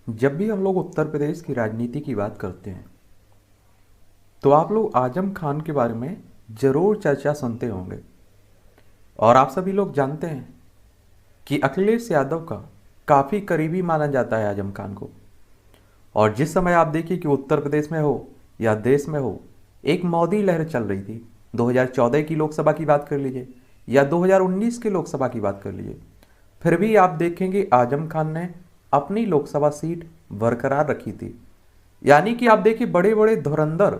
जब भी हम लोग उत्तर प्रदेश की राजनीति की बात करते हैं तो आप लोग आजम खान के बारे में ज़रूर चर्चा सुनते होंगे। और आप सभी लोग जानते हैं कि अखिलेश यादव का काफ़ी करीबी माना जाता है आजम खान को। और जिस समय आप देखिए कि उत्तर प्रदेश में हो या देश में हो, एक मोदी लहर चल रही थी। 2014 की लोकसभा की बात कर लीजिए या 2019 की लोकसभा की बात कर लीजिए, फिर भी आप देखेंगे आजम खान ने अपनी लोकसभा सीट बरकरार रखी थी। यानी कि आप देखिए बड़े बड़े धुरंधर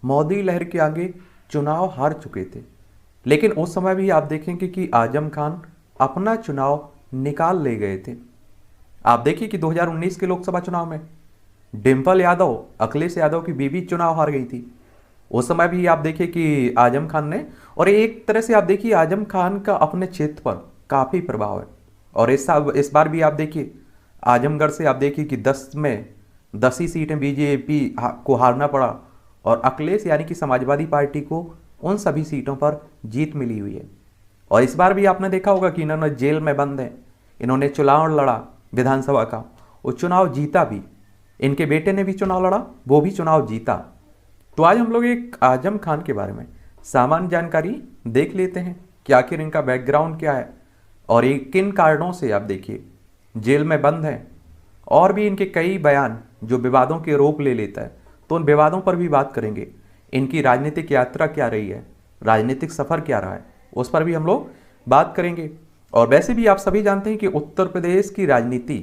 मोदी लहर के आगे चुनाव हार चुके थे, लेकिन उस समय भी आप देखेंगे कि आजम खान अपना चुनाव निकाल ले गए थे। आप देखिए कि 2019 के लोकसभा चुनाव में डिम्पल यादव अखिलेश यादव की बीवी चुनाव हार गई थी। उस समय भी आप देखिए कि आजम खान ने, और एक तरह से आप देखिए आजम खान का अपने क्षेत्र पर काफ़ी प्रभाव है। और इस बार भी आप देखिए आजमगढ़ से आप देखिए कि 10 में 10 ही सीटें बीजेपी को हारना पड़ा, और अखिलेश यानी कि समाजवादी पार्टी को उन सभी सीटों पर जीत मिली हुई है। और इस बार भी आपने देखा होगा कि इन्होंने जेल में बंद हैं, इन्होंने चुनाव लड़ा विधानसभा का, वो चुनाव जीता भी। इनके बेटे ने भी चुनाव लड़ा, वो भी चुनाव जीता। तो आज हम लोग एक आजम खान के बारे में सामान्य जानकारी देख लेते हैं कि आखिर इनका बैकग्राउंड क्या है और ये किन कारणों से आप देखिए जेल में बंद हैं, और भी इनके कई बयान जो विवादों के रूप ले लेता है। तो उन विवादों पर भी बात करेंगे। इनकी राजनीतिक यात्रा क्या रही है, राजनीतिक सफर क्या रहा है, उस पर भी हम लोग बात करेंगे। और वैसे भी आप सभी जानते हैं कि उत्तर प्रदेश की राजनीति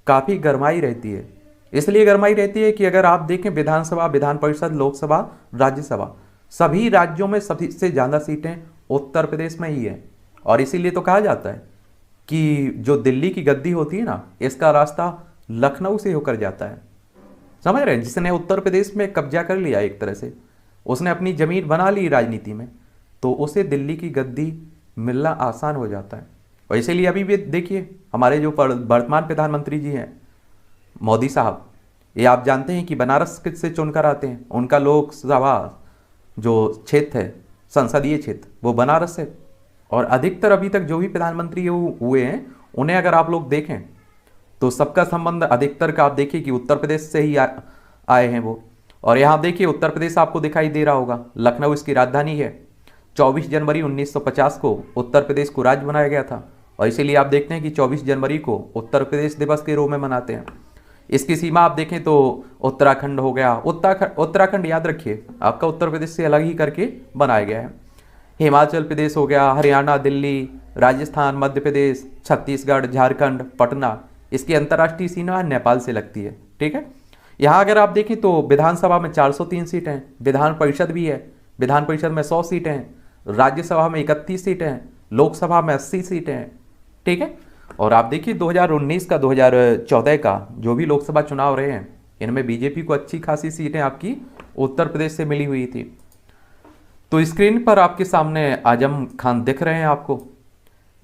काफ़ी गरमाई रहती है। इसलिए गरमाई रहती है कि अगर आप देखें विधानसभा, विधान परिषद, लोकसभा, राज्यसभा, सभी राज्यों में सबसे ज़्यादा सीटें उत्तर प्रदेश में ही है। और इसीलिए तो कहा जाता है कि जो दिल्ली की गद्दी होती है ना, इसका रास्ता लखनऊ से होकर जाता है। समझ रहे हैं? जिसने उत्तर प्रदेश में कब्जा कर लिया, एक तरह से उसने अपनी जमीन बना ली राजनीति में, तो उसे दिल्ली की गद्दी मिलना आसान हो जाता है। और इसीलिए अभी भी देखिए हमारे जो वर्तमान प्रधानमंत्री जी हैं मोदी साहब, ये आप जानते हैं कि बनारस से चुनकर आते हैं। उनका लोकसभा जो क्षेत्र है, संसदीय क्षेत्र, वो बनारस है। और अधिकतर अभी तक जो भी प्रधानमंत्री हुए हैं, उन्हें अगर आप लोग देखें तो सबका संबंध अधिकतर का आप देखिए कि उत्तर प्रदेश से ही आए हैं वो। और यहाँ देखिए उत्तर प्रदेश आपको दिखाई दे रहा होगा, लखनऊ इसकी राजधानी है। 24 जनवरी 1950 को उत्तर प्रदेश को राज्य बनाया गया था, और इसीलिए आप देखते हैं कि 24 जनवरी को उत्तर प्रदेश दिवस के रूप में मनाते हैं। इसकी सीमा आप देखें तो उत्तराखंड हो गया, उत्तराखंड याद रखिए आपका उत्तर प्रदेश से अलग ही करके बनाया गया है। हिमाचल प्रदेश हो गया, हरियाणा, दिल्ली, राजस्थान, मध्य प्रदेश, छत्तीसगढ़, झारखंड, पटना, इसकी अंतर्राष्ट्रीय सीमा नेपाल से लगती है। ठीक है। यहाँ अगर आप देखें तो विधानसभा में 403 सीटें हैं, विधान परिषद भी है, विधान परिषद में 100 सीटें हैं, राज्यसभा में 31 सीटें हैं, लोकसभा में 80 सीटें हैं। ठीक है। और आप देखिए 2019 का 2014 का जो भी लोकसभा चुनाव रहे हैं, इनमें बीजेपी को अच्छी खासी सीटें आपकी उत्तर प्रदेश से मिली हुई थी। तो स्क्रीन पर आपके सामने आजम खान दिख रहे हैं आपको,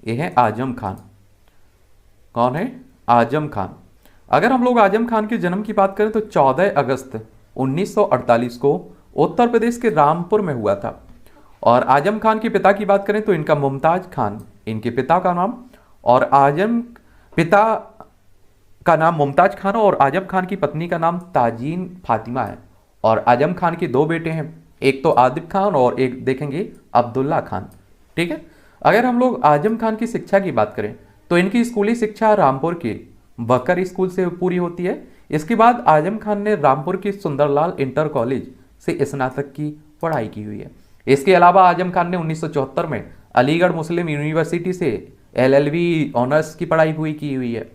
ये है आजम खान। कौन है? आजम खान। अगर हम लोग आजम खान के जन्म की बात करें तो 14 अगस्त 1948 को उत्तर प्रदेश के रामपुर में हुआ था। और आजम खान के पिता की बात करें तो इनका मुमताज खान इनके पिता का नाम, और आजम पिता का नाम मुमताज खान, और आजम खान की पत्नी का नाम ताजीन फातिमा है। और आजम खान के दो बेटे हैं, एक तो आदिब खान और एक देखेंगे अब्दुल्ला खान। ठीक है। अगर हम लोग आजम खान की शिक्षा की बात करें तो इनकी स्कूली शिक्षा रामपुर के बकर स्कूल से पूरी होती है। इसके बाद आजम खान ने रामपुर के सुंदरलाल इंटर कॉलेज से स्नातक की पढ़ाई की हुई है। इसके अलावा आजम खान ने 1974 में अलीगढ़ मुस्लिम यूनिवर्सिटी से LLB ऑनर्स की पढ़ाई की हुई है,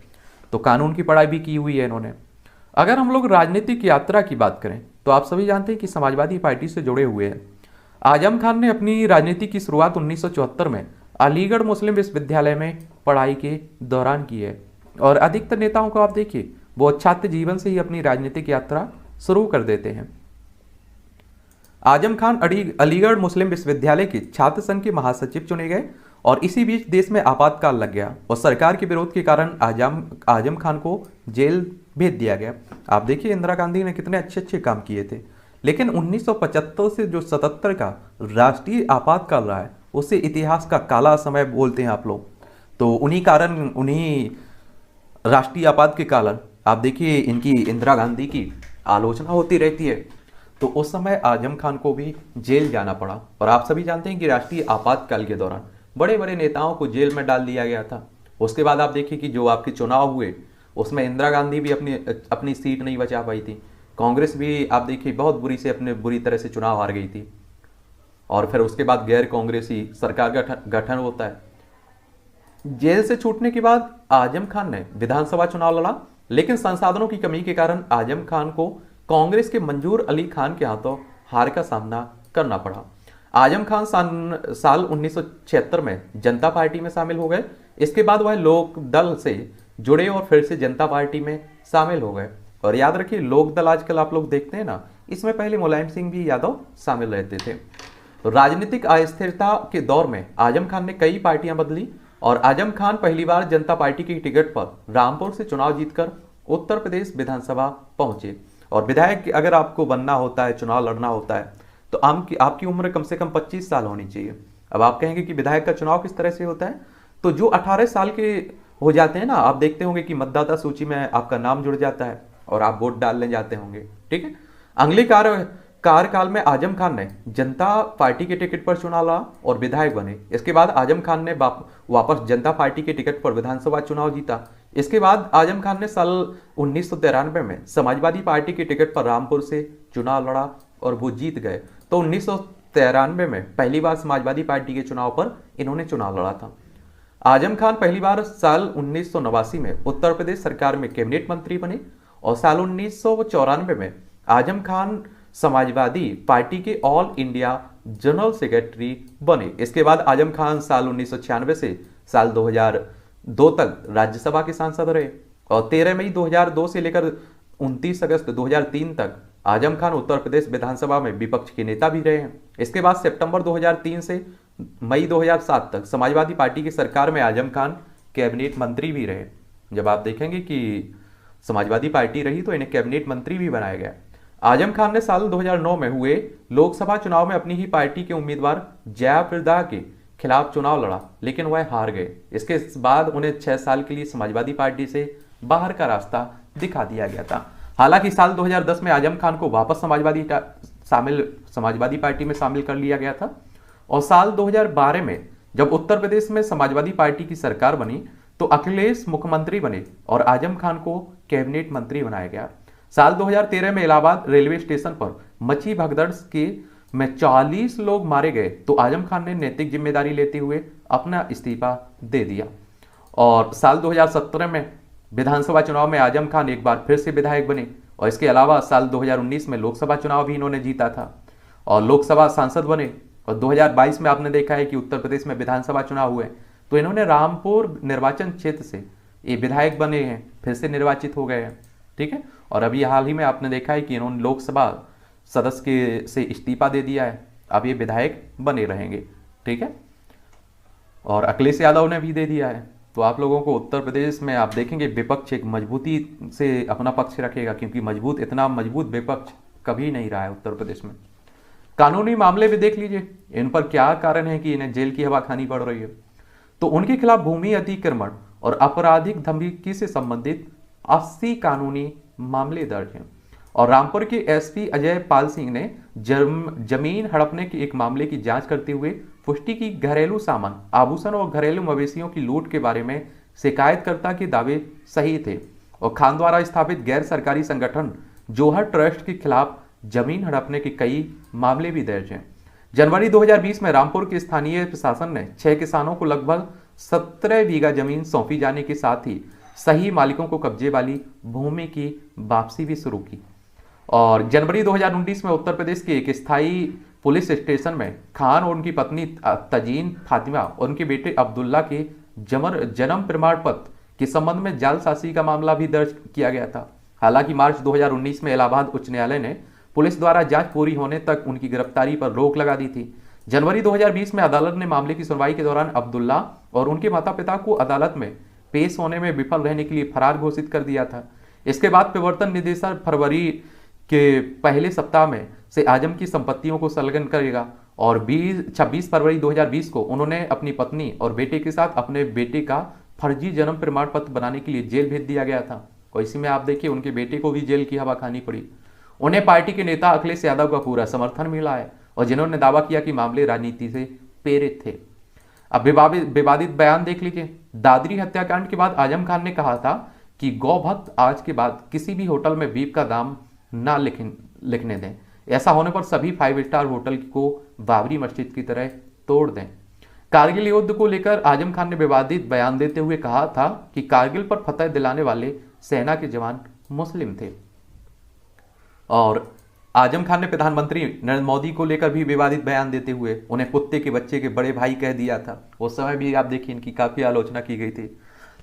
तो कानून की पढ़ाई भी की हुई है इन्होंने। अगर हम लोग राजनीतिक यात्रा की बात करें तो आप सभी जानते हैं कि समाजवादी पार्टी से जुड़े हुए हैं। आजम खान ने अपनी राजनीति की शुरुआत 1974 में अलीगढ़ मुस्लिम विश्वविद्यालय में पढ़ाई के दौरान की है। और अधिकतर नेताओं को आप देखिए वो छात्र जीवन से ही अपनी राजनीतिक यात्रा शुरू कर देते हैं। आजम खान अलीगढ़ मुस्लिम विश्वविद्यालय के छात्र संघ के महासचिव चुने गए, और इसी बीच देश में आपातकाल लग गया और सरकार के विरोध के कारण आजम खान को जेल भेज दिया गया। आप देखिए इंदिरा गांधी ने कितने अच्छे अच्छे काम किए थे, लेकिन 1975 से जो 77 का राष्ट्रीय आपातकाल रहा है उसे इतिहास का काला समय बोलते हैं आप लोग। तो उन्हीं राष्ट्रीय आपात के कारण आप देखिए इनकी इंदिरा गांधी की आलोचना होती रहती है, तो उस समय आजम खान को भी जेल जाना पड़ा। और आप सभी जानते हैं कि राष्ट्रीय आपातकाल के दौरान बड़े बड़े नेताओं को जेल में डाल दिया गया था। उसके बाद आप देखिए कि जो आपके चुनाव हुए उसमें इंदिरा गांधी भी अपनी अपनी सीट नहीं बचा पाई थी। कांग्रेस भी आप देखिए बहुत बुरी तरह से चुनाव हार गई थी। और फिर उसके बाद गैर कांग्रेसी सरकार का गठन होता है। जेल से छूटने के बाद आजम खान ने विधानसभा चुनाव लड़ा, लेकिन संसाधनों की कमी के कारण आजम खान को कांग्रेस के मंजूर अली खान के हाथों हार का सामना करना पड़ा। आजम खान साल 1976 में जनता पार्टी में शामिल हो गए। इसके बाद वह लोक दल से जुड़े और फिर से जनता पार्टी में शामिल हो गए। और याद रखिए, लोक दल आजकल आप लोग देखते हैं ना, इसमें पहले मुलायम सिंह भी यादव शामिल रहते थे। तो राजनीतिक अस्थिरता के दौर में आजम खान ने कई पार्टियां बदली और आजम खान पहली बार जनता पार्टी की टिकट पर रामपुर से चुनाव जीतकर उत्तर प्रदेश विधानसभा पहुंचे। और विधायक अगर आपको बनना होता है, चुनाव लड़ना होता है, तो आपकी उम्र कम से कम 25 साल होनी चाहिए। अब आप कहेंगे कि विधायक का चुनाव किस तरह से होता है, तो जो 18 साल के हो जाते हैं ना, आप देखते होंगे कि मतदाता सूची में आपका नाम जुड़ जाता है और आप वोट डालने जाते होंगे। ठीक है। अगले कार्यकाल में आजम खान ने जनता पार्टी के टिकट पर चुनाव लड़ा और विधायक बने। इसके बाद आजम खान ने वापस जनता पार्टी के टिकट पर विधानसभा चुनाव जीता। इसके बाद आजम खान ने साल 1993 में समाजवादी पार्टी के टिकट पर रामपुर से चुनाव लड़ा और वो जीत गए। तो 1993 में पहली बार समाजवादी पार्टी के चुनाव पर इन्होंने चुनाव लड़ा था। आजम खान पहली बार साल 1989 में उत्तर प्रदेश सरकार में कैबिनेट मंत्री बने और साल 1994 में आजम खान समाजवादी पार्टी के ऑल इंडिया जनरल सेक्रेटरी बने। इसके बाद आजम खान साल 1996 से साल 2002 तक राज्यसभा के सांसद रहे और 13 मई 2002 से लेकर 29 अगस्त 2003 तक आजम खान उत्तर प्रदेश विधानसभा में विपक्ष के नेता भी रहे हैं। इसके बाद सितंबर 2003 से मई 2007 तक समाजवादी पार्टी की सरकार में आजम खान कैबिनेट मंत्री भी रहे। जब आप देखेंगे कि समाजवादी पार्टी रही तो इन्हें कैबिनेट मंत्री भी बनाया गया। आजम खान ने साल 2009 में हुए लोकसभा चुनाव में अपनी ही पार्टी के उम्मीदवार जयाप्रदा के खिलाफ चुनाव लड़ा, लेकिन वह हार गए। इसके बाद उन्हें 6 साल के लिए समाजवादी पार्टी से बाहर का रास्ता दिखा दिया गया था। हालांकि साल 2010 में आजम खान को वापस समाजवादी पार्टी में शामिल कर लिया गया था और साल 2012 में जब उत्तर प्रदेश में समाजवादी पार्टी की सरकार बनी तो अखिलेश मुख्यमंत्री बने और आजम खान को कैबिनेट मंत्री बनाया गया। साल 2013 में इलाहाबाद रेलवे स्टेशन पर मची भगदड़ में 40 लोग मारे गए तो आजम खान ने नैतिक जिम्मेदारी लेते हुए अपना इस्तीफा दे दिया। और साल 2017 में विधानसभा चुनाव में आजम खान एक बार फिर से विधायक बने और इसके अलावा साल 2019 में लोकसभा चुनाव भी इन्होंने जीता था और लोकसभा सांसद बने। और 2022 में आपने देखा है कि उत्तर प्रदेश में विधानसभा चुनाव हुए तो इन्होंने रामपुर निर्वाचन क्षेत्र से ये विधायक बने हैं, फिर से निर्वाचित हो गए हैं। ठीक है। और अभी हाल ही में आपने देखा है कि इन्होंने लोकसभा सदस्य से इस्तीफा दे दिया है, अब ये विधायक बने रहेंगे। ठीक है। और अखिलेश यादव ने भी दे दिया है। तो आप लोगों को उत्तर प्रदेश में आप देखेंगे विपक्ष एक मजबूती से अपना पक्ष रखेगा, क्योंकि इतना मजबूत विपक्ष कभी नहीं रहा है उत्तर प्रदेश में। कानूनी मामले भी देख लीजिए, इन पर क्या कारण है कि इन्हें जेल की हवा खानी पड़ रही है। तो उनके खिलाफ भूमि अतिक्रमण और आपराधिक धमकी से संबंधित 80 कानूनी मामले दर्ज हैं। और रामपुर के एसपी अजय पाल सिंह ने जमीन हड़पने के एक मामले की जांच करते हुए पुष्टि की घरेलू सामान, आभूषण और घरेलू मवेशियों की लूट के बारे में शिकायतकर्ता के दावे सही थे और खान द्वारा स्थापित गैर सरकारी संगठन जोहर ट्रस्ट के खिलाफ जमीन हड़पने के कई मामले भी दर्ज हैं। जनवरी 2020 में रामपुर के स्थानीय प्रशासन ने 6 किसानों को लगभग 17 बीघा जमीन सौंपी जाने के साथ ही सही मालिकों को कब्जे वाली भूमि की वापसी भी शुरू की। और जनवरी 2019 में उत्तर प्रदेश के एक स्थायी पुलिस स्टेशन में खान और उनकी पत्नी तजीन फातिमा और उनके बेटे अब्दुल्ला के जन्म प्रमाण पत्र के संबंध में जालसाजी का मामला भी दर्ज किया गया था। हालांकि मार्च 2019 में इलाहाबाद उच्च न्यायालय ने पुलिस द्वारा जांच पूरी होने तक उनकी गिरफ्तारी पर रोक लगा दी थी। जनवरी 2020 में अदालत ने मामले की सुनवाई के दौरान अब्दुल्ला और उनके माता पिता को अदालत में पेश होने में विफल रहने के लिए फरार घोषित कर दिया था। इसके बाद प्रवर्तन निदेशालय फरवरी के पहले सप्ताह में से आजम की संपत्तियों को संलग्न करेगा और 26 फरवरी 2020 को उन्होंने अपनी पत्नी और बेटे के साथ अपने बेटे का फर्जी जन्म प्रमाण पत्र बनाने के लिए जेल भेज दिया गया था। और इसी में आप देखिए उनके बेटे को भी जेल की हवा खानी पड़ी। उन्हें पार्टी के नेता अखिलेश यादव का पूरा समर्थन मिला है और जिन्होंने दावा किया कि मामले राजनीति से प्रेरित थे। अब विवादित बयान देख लीजिए। दादरी हत्याकांड के बाद आजम खान ने कहा था कि गौ भक्त आज के बाद किसी भी होटल में बीफ का दाम ना लिखने दें, ऐसा होने पर सभी 5 स्टार होटल को बाबरी मस्जिद की तरह तोड़ दें। कारगिल युद्ध को लेकर आजम खान ने विवादित बयान देते हुए कहा था कि कारगिल पर फतह दिलाने वाले सेना के जवान मुस्लिम थे। और आजम खान ने प्रधानमंत्री नरेंद्र मोदी को लेकर भी विवादित बयान देते हुए उन्हें कुत्ते के बच्चे के बड़े भाई कह दिया था। उस समय भी आप देखिए इनकी काफी आलोचना की गई थी।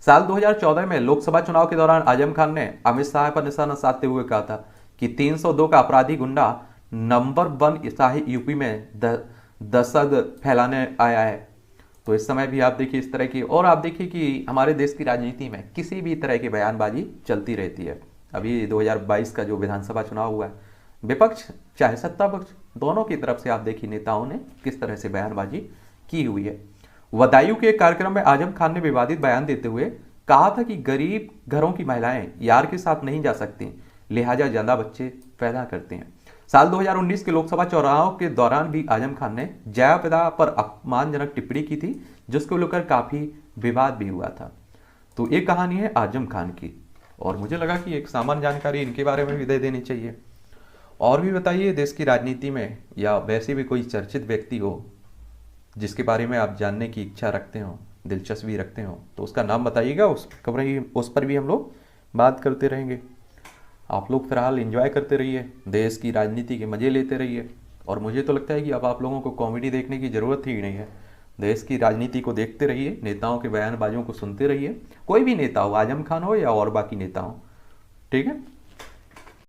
साल 2014 में लोकसभा चुनाव के दौरान आजम खान ने अमित शाह पर निशाना साधते हुए कहा था कि 302 का अपराधी गुंडा नंबर 1 शाही यूपी में दहशत फैलाने आया है। तो इस समय भी आप देखिए इस तरह की, और आप देखिए कि हमारे देश की राजनीति में किसी भी तरह की बयानबाजी चलती रहती है। अभी 2022 का जो विधानसभा चुनाव हुआ है, विपक्ष चाहे सत्ता पक्ष, दोनों की तरफ से आप देखिए नेताओं ने किस तरह से बयानबाजी की हुई है। बदायूं के एक कार्यक्रम में आजम खान ने विवादित बयान देते हुए कहा था कि गरीब घरों की महिलाएं यार के साथ नहीं जा सकती, लिहाजा ज्यादा बच्चे पैदा करते हैं। साल 2019 के लोकसभा चुनाव के दौरान भी आजम खान ने जयाप्रदा पर अपमानजनक टिप्पणी की थी, जिसको लेकर काफी विवाद भी हुआ था। तो ये कहानी है आजम खान की, और मुझे लगा कि एक सामान्य जानकारी इनके बारे में भी दे देनी चाहिए। और भी बताइए देश की राजनीति में या वैसे भी कोई चर्चित व्यक्ति हो जिसके बारे में आप जानने की इच्छा रखते हो, दिलचस्पी रखते हो, तो उसका नाम बताइएगा। उस पर भी हम लोग बात करते रहेंगे। आप लोग फिलहाल एंजॉय करते रहिए, देश की राजनीति के मज़े लेते रहिए। और मुझे तो लगता है कि अब आप लोगों को कॉमेडी देखने की ज़रूरत ही नहीं है। देश की राजनीति को देखते रहिए, नेताओं के बयानबाजियों को सुनते रहिए, कोई भी नेता हो, आजम खान हो या और बाकी नेता हो। ठीक है।